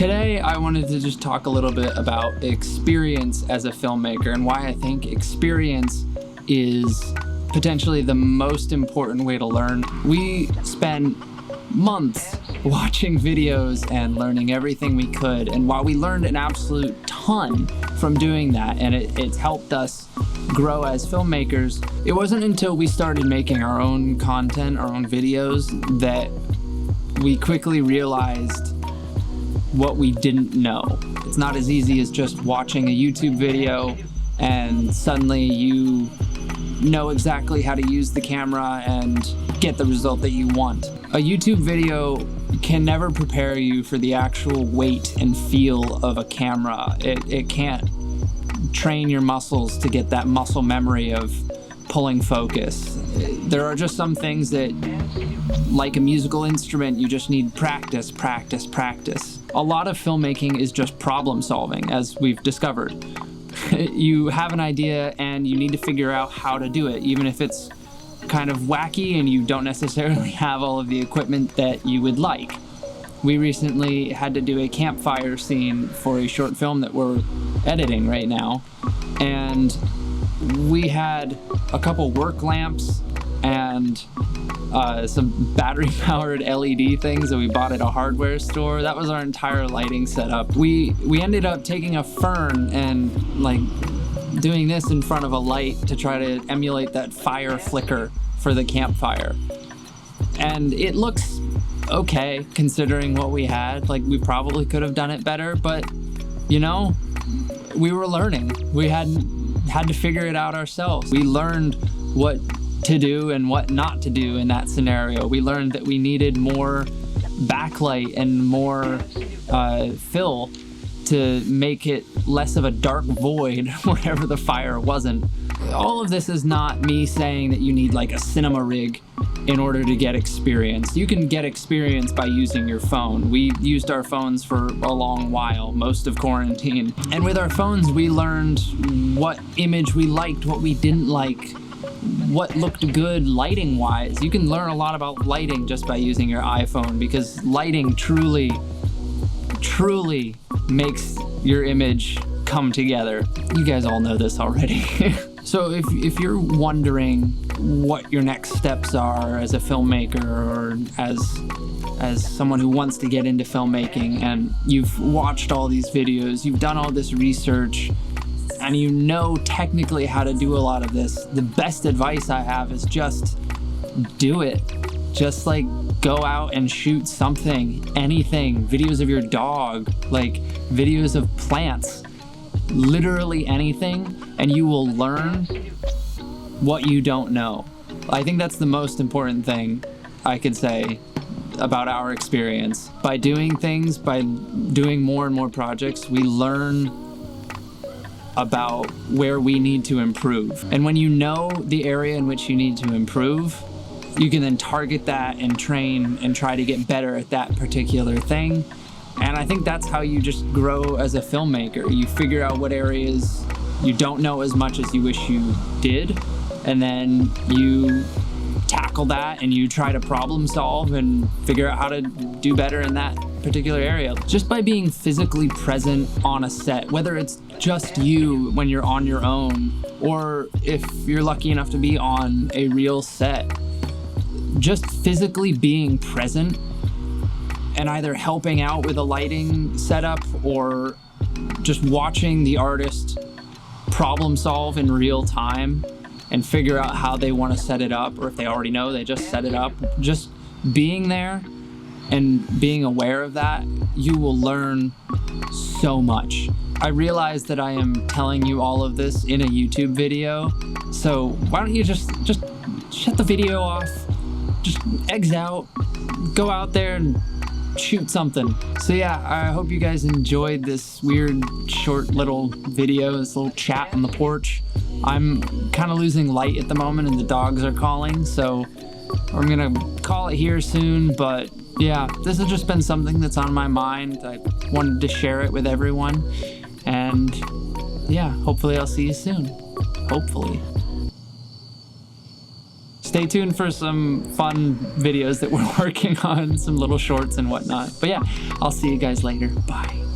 Today, I wanted to just talk a little bit about experience as a filmmaker and why I think experience is potentially the most important way to learn. We spent months watching videos and learning everything we could, and while we learned an absolute ton from doing that, and it's helped us grow as filmmakers, it wasn't until we started making our own content, our own videos, that we quickly realized what we didn't know. It's not as easy as just watching a YouTube video and suddenly you know exactly how to use the camera and get the result that you want. A YouTube video can never prepare you for the actual weight and feel of a camera. It can't train your muscles to get that muscle memory of pulling focus. There are just some things that, like a musical instrument, you just need practice, practice, practice. A lot of filmmaking is just problem solving, as we've discovered. You have an idea and you need to figure out how to do it, even if it's kind of wacky and you don't necessarily have all of the equipment that you would like. We recently had to do a campfire scene for a short film that we're editing right now, and we had a couple work lamps and some battery-powered LED things that we bought at a hardware store. That was our entire lighting setup. We ended up taking a fern and doing this in front of a light to try to emulate that fire flicker for the campfire. And it looks okay considering what we had. We probably could have done it better, but you know, we were learning. We had to figure it out ourselves. We learned what to do and what not to do in that scenario. We learned that we needed more backlight and more fill to make it less of a dark void wherever the fire wasn't. All of this is not me saying that you need a cinema rig in order to get experience. You can get experience by using your phone. We used our phones for a long while, most of quarantine. And with our phones, we learned what image we liked, what we didn't like, what looked good lighting-wise. You can learn a lot about lighting just by using your iPhone, because lighting truly makes your image come together. You guys all know this already. So if you're wondering what your next steps are as a filmmaker or as someone who wants to get into filmmaking, and you've watched all these videos, you've done all this research, and you know technically how to do a lot of this, the best advice I have is just do it. Just go out and shoot something, anything, videos of your dog, videos of plants, literally anything, and you will learn what you don't know. I think that's the most important thing I could say about our experience. By doing things, by doing more and more projects, we learn about where we need to improve. And when you know the area in which you need to improve, you can then target that and train and try to get better at that particular thing. And I think that's how you just grow as a filmmaker. You figure out what areas you don't know as much as you wish you did, and then you tackle that and you try to problem solve and figure out how to do better in that particular area. Just by being physically present on a set, whether it's just you when you're on your own, or if you're lucky enough to be on a real set, just physically being present and either helping out with a lighting setup or just watching the artist problem solve in real time and figure out how they want to set it up, or if they already know, they just set it up. Just being there and being aware of that, you will learn so much. I realize that I am telling you all of this in a YouTube video, so why don't you just shut the video off, just eggs out, go out there and shoot something. So yeah, I hope you guys enjoyed this weird short little video, this little chat on the porch. I'm kind of losing light at the moment and the dogs are calling, so I'm gonna call it here soon. But yeah, this has just been something that's on my mind. I wanted to share it with everyone, and yeah, hopefully I'll see you soon. Hopefully. stay tuned for some fun videos that we're working on, some little shorts and whatnot. But yeah, I'll see you guys later. Bye.